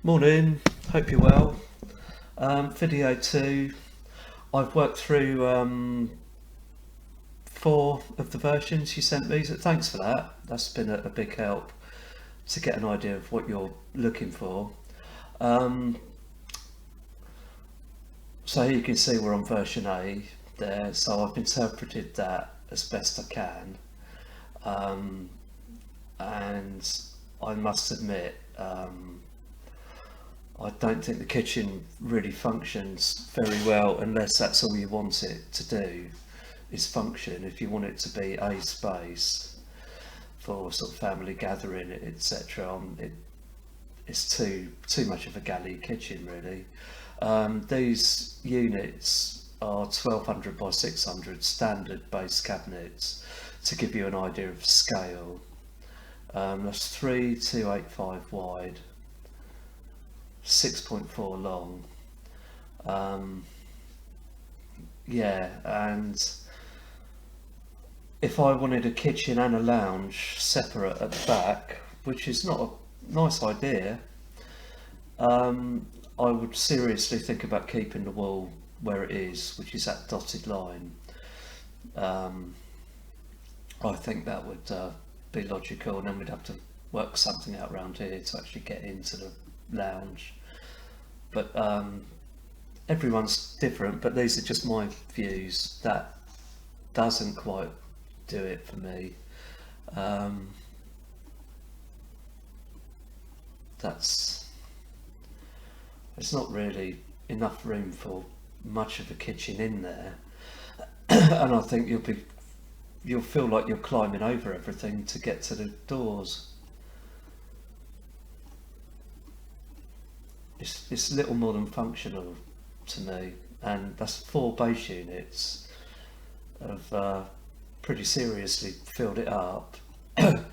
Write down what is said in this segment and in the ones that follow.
Morning, hope you're well. Video 2, I've worked through 4 of the versions you sent me, so thanks for that. That's been a big help to get an idea of what you're looking for. Um, so here you can see we're on version A there, so I've interpreted that as best I can. And I must admit, I don't think the kitchen really functions very well unless that's all you want it to do, is function. If you want it to be a space for sort of family gathering, etc., it's too much of a galley kitchen really. These units are 1200 by 600 standard base cabinets to give you an idea of scale. That's 3285 wide, 6.4 long. Yeah, and if I wanted a kitchen and a lounge separate at the back, which is not a nice idea, I would seriously think about keeping the wall where it is, which is that dotted line. I think that would be logical, and then we'd have to work something out around here to actually get into the lounge. But everyone's different, but these are just my views. That doesn't quite do it for me. That's There's not really enough room for much of a kitchen in there, and I think you'll feel like you're climbing over everything to get to the doors. It's little more than functional to me, and that's 4 base units have pretty seriously filled it up. The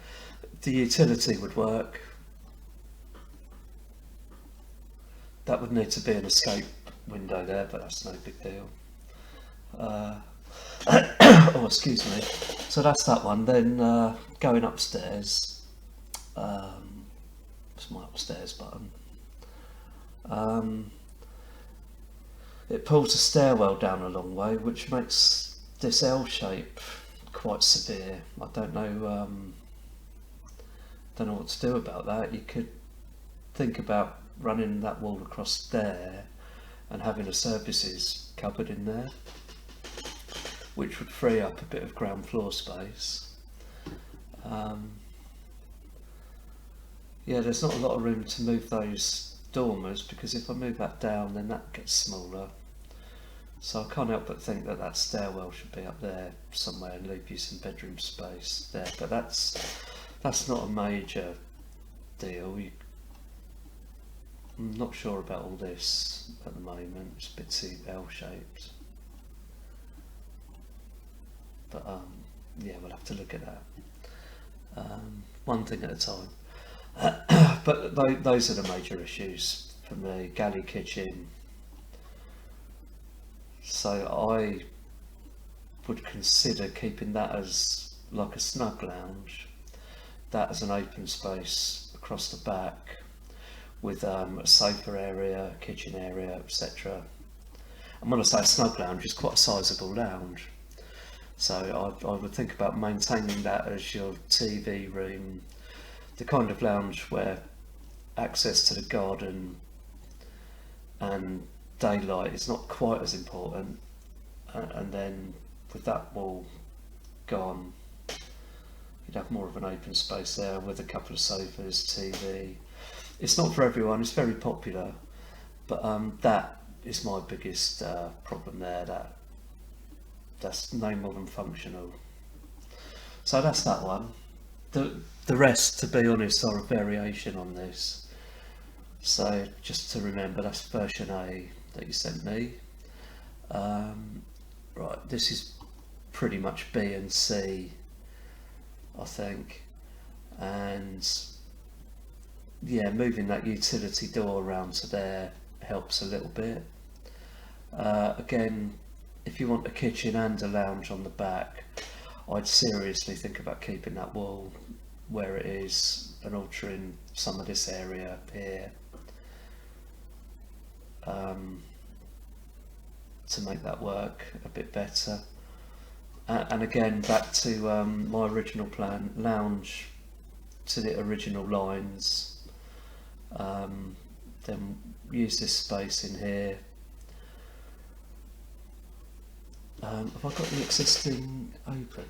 utility would work. That would need to be an escape window there, but that's no big deal. Oh, excuse me. So that's that one. Then going upstairs. It's my upstairs button. It pulls the stairwell down a long way, which makes this L shape quite severe. I don't know what to do about that. You could think about running that wall across there and having a services cupboard in there, which would free up a bit of ground floor space. Yeah, there's not a lot of room to move those dormers, because if I move that down then that gets smaller. So I can't help but think that that stairwell should be up there somewhere and leave you some bedroom space there. But that's not a major deal. I'm not sure about all this at the moment. It's a bit too L-shaped. But yeah, we'll have to look at that. One thing at a time. But those are the major issues for me. Galley kitchen. So I would consider keeping that as like a snug lounge, that as an open space across the back, with a sofa area, kitchen area, etc. And when I say snug lounge, it's quite a sizable lounge. So I would think about maintaining that as your TV room, the kind of lounge where access to the garden and daylight is not quite as important. And then with that wall gone, you'd have more of an open space there with a couple of sofas, TV. It's not for everyone, it's very popular, but that is my biggest problem there. That's no more than functional. So that's that one. The rest, to be honest, are a variation on this. So just to remember, that's version A that you sent me. Right, this is pretty much B and C, I think. And yeah, moving that utility door around to there helps a little bit. Again, if you want a kitchen and a lounge on the back, I'd seriously think about keeping that wall where it is and altering some of this area here. to make that work a bit better. And again, back to my original plan, lounge to the original lines, then use this space in here. Have I got the existing open?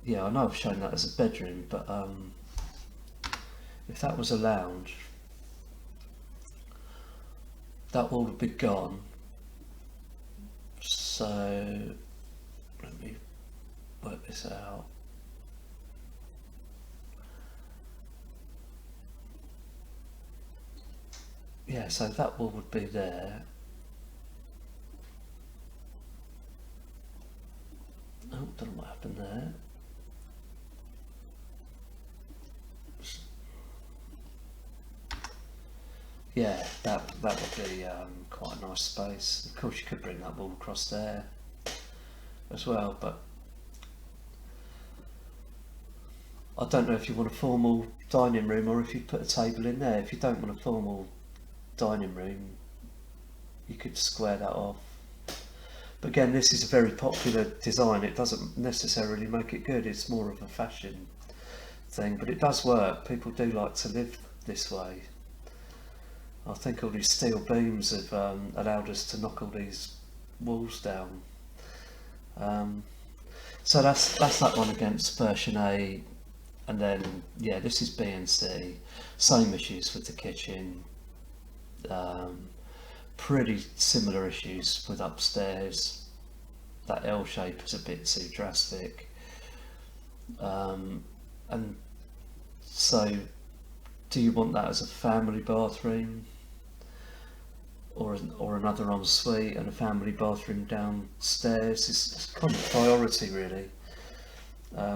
Yeah, I know I've shown that as a bedroom, but if that was a lounge, that wall would be gone. So let me work this out. Yeah, so that wall would be there. Oh, don't know what happened there. Yeah, that would be quite a nice space. Of course, you could bring that wall across there as well, but I don't know if you want a formal dining room or if you put a table in there. If you don't want a formal dining room, you could square that off. But again, this is a very popular design. It doesn't necessarily make it good. It's more of a fashion thing, but it does work. People do like to live this way. I think all these steel beams have allowed us to knock all these walls down. So that's that one against version A, and then yeah, this is B and C. Same issues with the kitchen. Pretty similar issues with upstairs. That L shape is a bit too drastic. And so, do you want that as a family bathroom? Or another ensuite and a family bathroom downstairs? It's kind of priority really,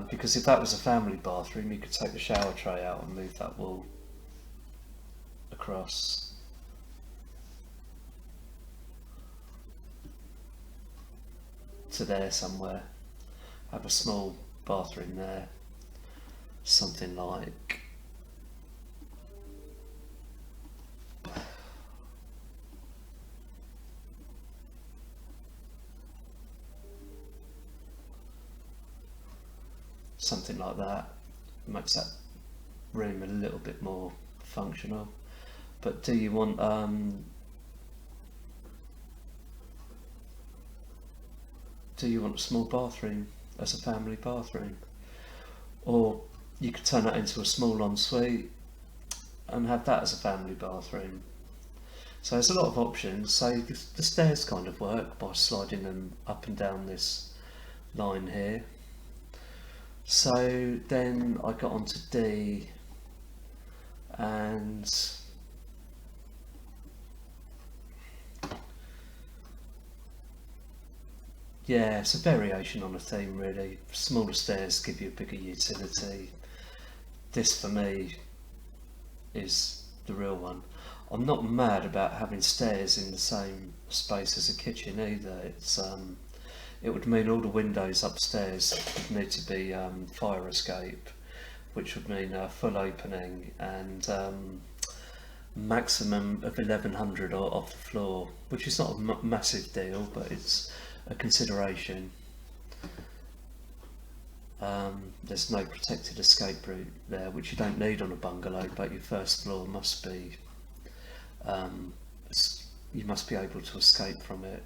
because if that was a family bathroom, you could take the shower tray out and move that wall across. To there somewhere, have a small bathroom there, something like that. Makes that room a little bit more functional. But do you want a small bathroom as a family bathroom? Or you could turn that into a small ensuite and have that as a family bathroom. So there's a lot of options. So the stairs kind of work by sliding them up and down this line here. So then I got onto D, and yeah, it's a variation on a theme really. Smaller stairs give you a bigger utility. This for me is the real one. I'm not mad about having stairs in the same space as a kitchen either. It would mean all the windows upstairs would need to be fire escape, which would mean a full opening and maximum of 1100 off the floor, which is not a massive deal, but it's a consideration. There's no protected escape route there, which you don't need on a bungalow, but your first floor must be, you must be able to escape from it.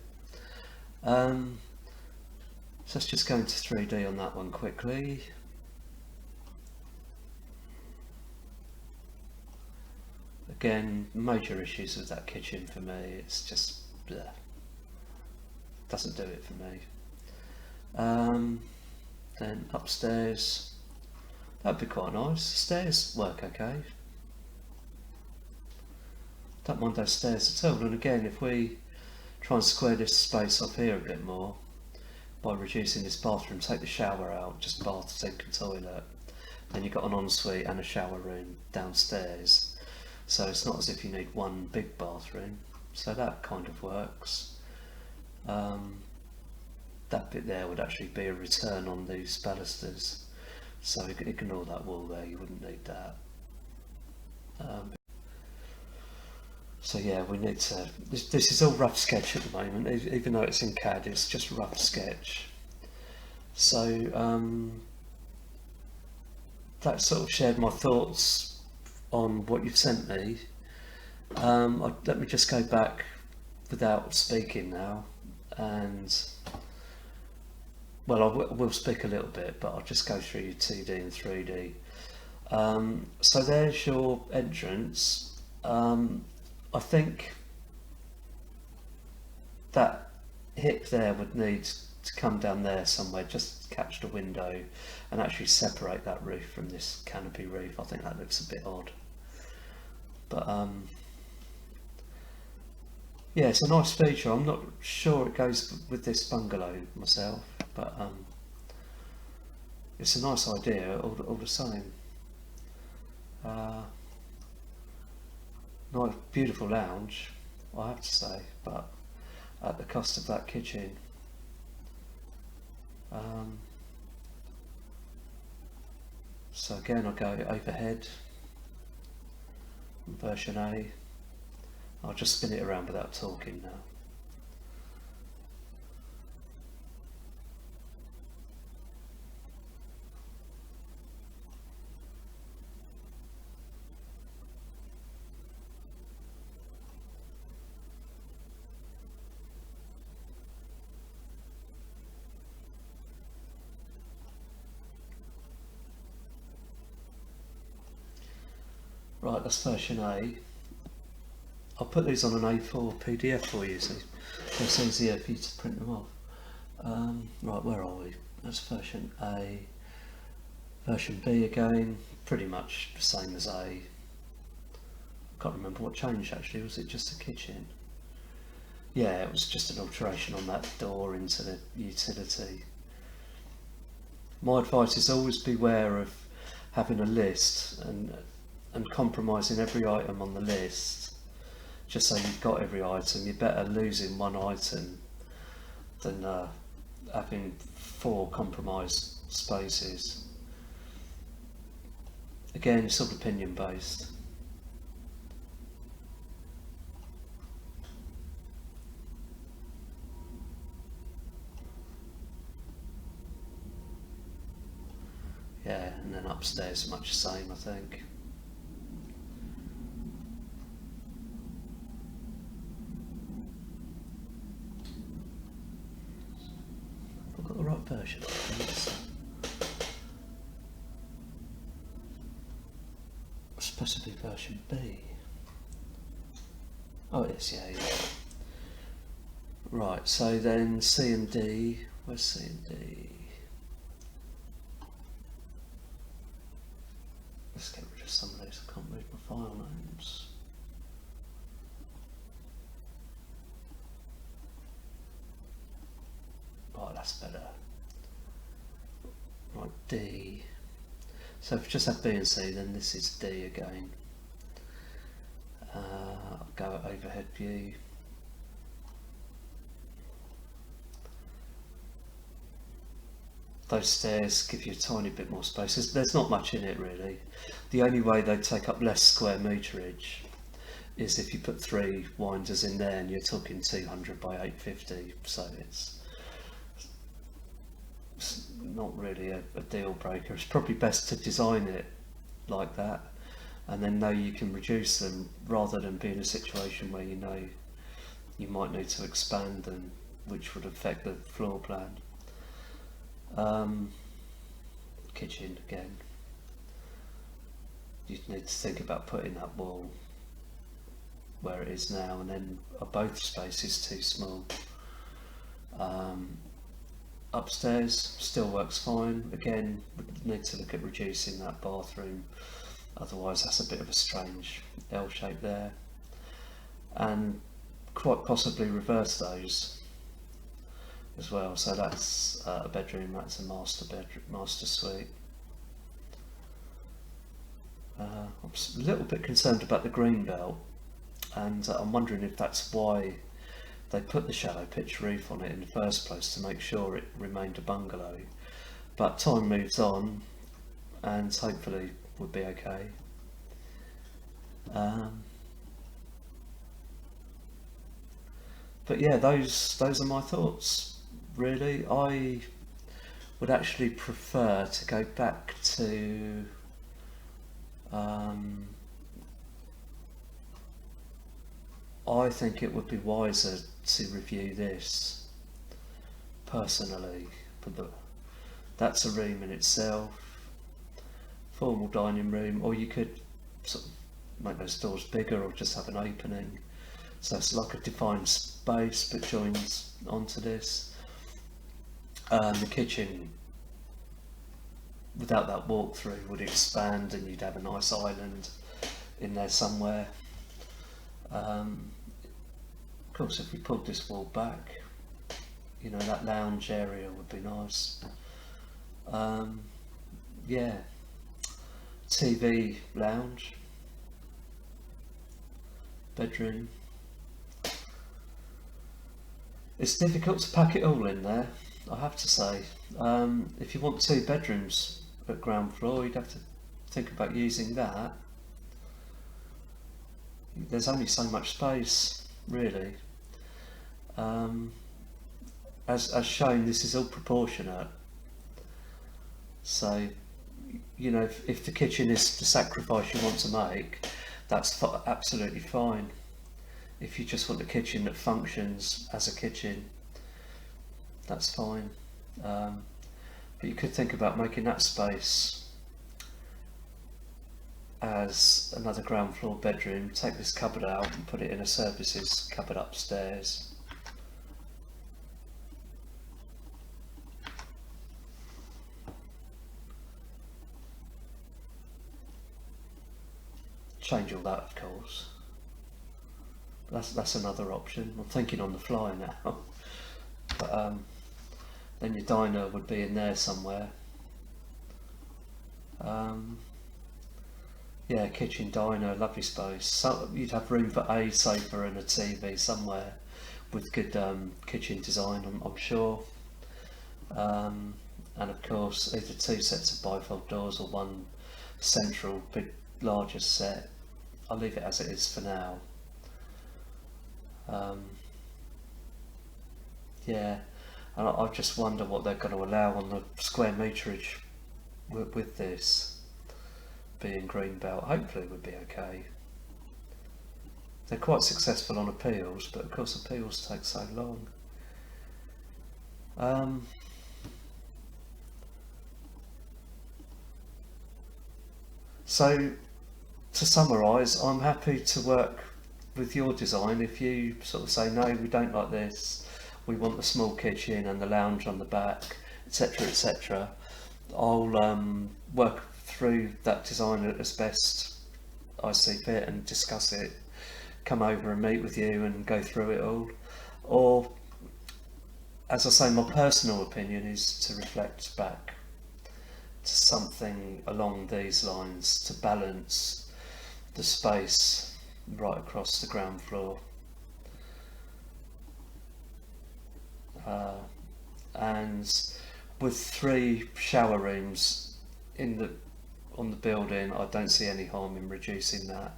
So let's just go into 3D on that one quickly. Again, major issues with that kitchen for me. It's just bleh. Doesn't do it for me. Then upstairs, that'd be quite nice. Stairs work okay. Don't mind those stairs at all. And again, if we try and square this space up here a bit more by reducing this bathroom, take the shower out, just bath, sink and toilet, then you've got an ensuite and a shower room downstairs. So it's not as if you need one big bathroom. So that kind of works. That bit there would actually be a return on these balusters, so you can ignore that wall there, you wouldn't need that. So yeah, we need to. This is all rough sketch at the moment, even though it's in CAD. It's just rough sketch. So that sort of shared my thoughts on what you've sent me. Let me just go back without speaking now, and well, I will speak a little bit, but I'll just go through your 2D and 3D. So there's your entrance. I think that hip there would need to come down there somewhere, just catch the window and actually separate that roof from this canopy roof. I think that looks a bit odd, but yeah, it's a nice feature. I'm not sure it goes with this bungalow myself, but it's a nice idea all the same. Nice, beautiful lounge, I have to say, but at the cost of that kitchen. So again, I'll go overhead, version A. I'll just spin it around without talking now. Right, that's version A. I'll put these on an A4 PDF for you, so it's easier for you to print them off. Right, where are we? That's version A. Version B again, pretty much the same as A. I can't remember what changed actually. Was it just the kitchen? Yeah, it was just an alteration on that door into the utility. My advice is always beware of having a list and compromising every item on the list just so you've got every item. You're better losing one item than having 4 compromised spaces. Again, it's all opinion based. Yeah, and then upstairs much the same, I think. I've got the right version. It's supposed to be version B. Oh, it is, yeah. Right, so then C and D. Where's C and D? Let's get rid of some of these. I can't read my file names. Right, that's better. Right, D. So if we just have B and C, then this is D again. I'll go at overhead view. Those stairs give you a tiny bit more space. There's not much in it really. The only way they take up less square meterage is if you put 3 winders in there, and you're talking 200 by 850. So it's not really a deal breaker. It's probably best to design it like that, and then know you can reduce them rather than be in a situation where you know you might need to expand them, which would affect the floor plan. Kitchen again. You need to think about putting that wall where it is now, and then are both spaces too small? Upstairs still works fine. Again, we need to look at reducing that bathroom, otherwise that's a bit of a strange L shape there, and quite possibly reverse those as well. So that's a bedroom, that's a master suite. I'm a little bit concerned about the green belt, and I'm wondering if that's why they put the shallow pitch roof on it in the first place, to make sure it remained a bungalow. But time moves on, and hopefully we'll be okay. But yeah, those are my thoughts. Really, I would actually prefer to go back to I think it would be wiser to review this personally, but that's a room in itself, formal dining room, or you could sort of make those doors bigger or just have an opening. So it's like a defined space but joins onto this. The kitchen, without that walkthrough, would expand and you'd have a nice island in there somewhere. Of course, if we pulled this wall back, you know, that lounge area would be nice. Yeah, TV lounge, bedroom. It's difficult to pack it all in there, I have to say. If you want 2 bedrooms at ground floor, you'd have to think about using that. There's only so much space, really. As shown, this is all proportionate. So, you know, if the kitchen is the sacrifice you want to make, that's absolutely fine. If you just want a kitchen that functions as a kitchen, that's fine. But you could think about making that space as another ground floor bedroom, take this cupboard out and put it in a services cupboard upstairs. Change all that, of course. That's another option. I'm thinking on the fly now. But then your diner would be in there somewhere. Yeah, kitchen, diner, lovely space. So you'd have room for a sofa and a TV somewhere with good kitchen design, I'm sure. And of course, either 2 sets of bifold doors or 1 central, big, larger set. I'll leave it as it is for now. Yeah, and I just wonder what they're going to allow on the square meterage with this being Greenbelt. Hopefully it would be okay. They're quite successful on appeals, but of course appeals take so long. So to summarise, I'm happy to work with your design. If you sort of say, no, we don't like this, we want the small kitchen and the lounge on the back, etc., etc., I'll work through that design as best I see fit and discuss it, come over and meet with you and go through it all. Or, as I say, my personal opinion is to reflect back to something along these lines to balance the space right across the ground floor. And with 3 shower rooms on the building, I don't see any harm in reducing that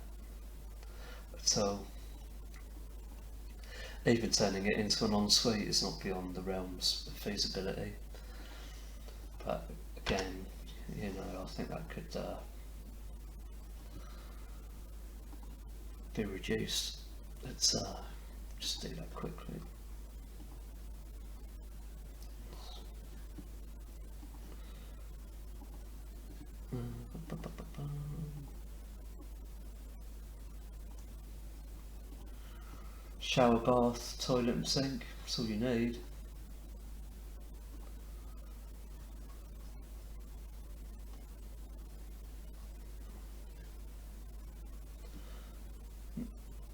at all. Even turning it into an ensuite is not beyond the realms of feasibility. But again, you know, I think that could be reduced. Let's just do that quickly. Shower, bath, toilet and sink, that's all you need.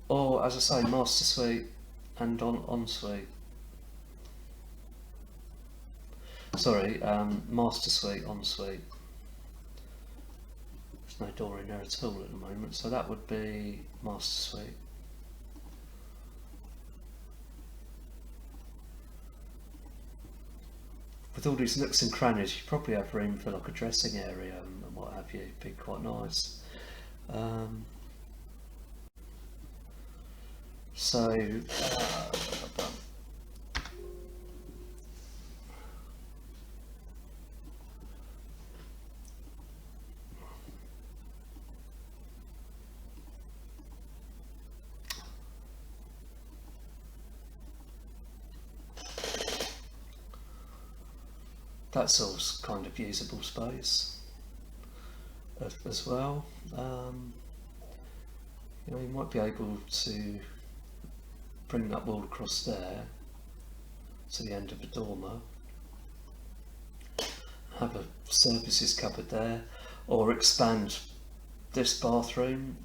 Or, as I say, master suite and ensuite. Sorry, master suite, ensuite. There's no door in there at all at the moment, so that would be master suite. With all these nooks and crannies, you probably have room for like a dressing area and what have you. It'd be quite nice. So that's all kind of usable space as well. You know, you might be able to bring that wall across there to the end of the dormer, have a services cupboard there, or expand this bathroom.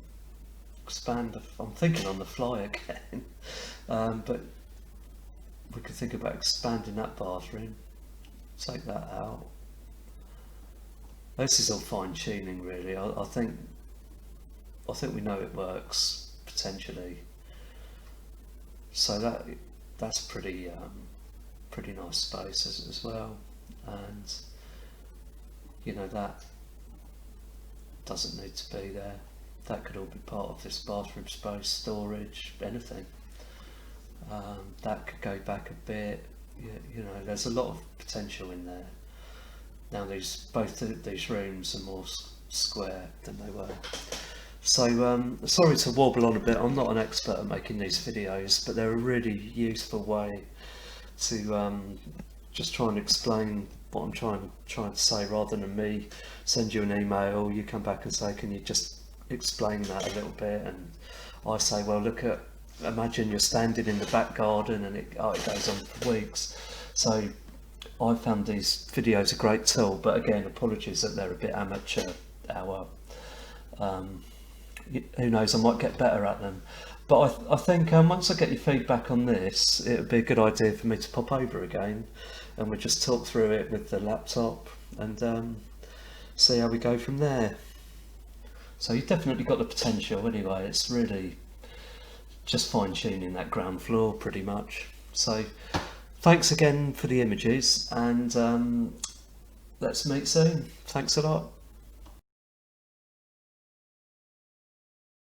I'm thinking on the fly again, but we could think about expanding that bathroom, take that out. This is all fine tuning really. I think we know it works potentially. So that's pretty nice space as well, and you know, that doesn't need to be there. That could all be part of this bathroom space, storage, anything. That could go back a bit. You know, there's a lot of potential in there. Now both these rooms are more square than they were. So sorry to wobble on a bit. I'm not an expert at making these videos, but they're a really useful way to just try and explain what I'm trying to say, rather than me send you an email, you come back and say, can you just explain that a little bit, and I say, well, imagine you're standing in the back garden, and it goes on for weeks. So I found these videos a great tool, but again, apologies that they're a bit amateur hour. Who knows, I might get better at them. But I think once I get your feedback on this, it would be a good idea for me to pop over again, and we'll just talk through it with the laptop and see how we go from there. So you've definitely got the potential anyway. It's really just fine-tuning that ground floor pretty much. So thanks again for the images, and let's meet soon. Thanks a lot.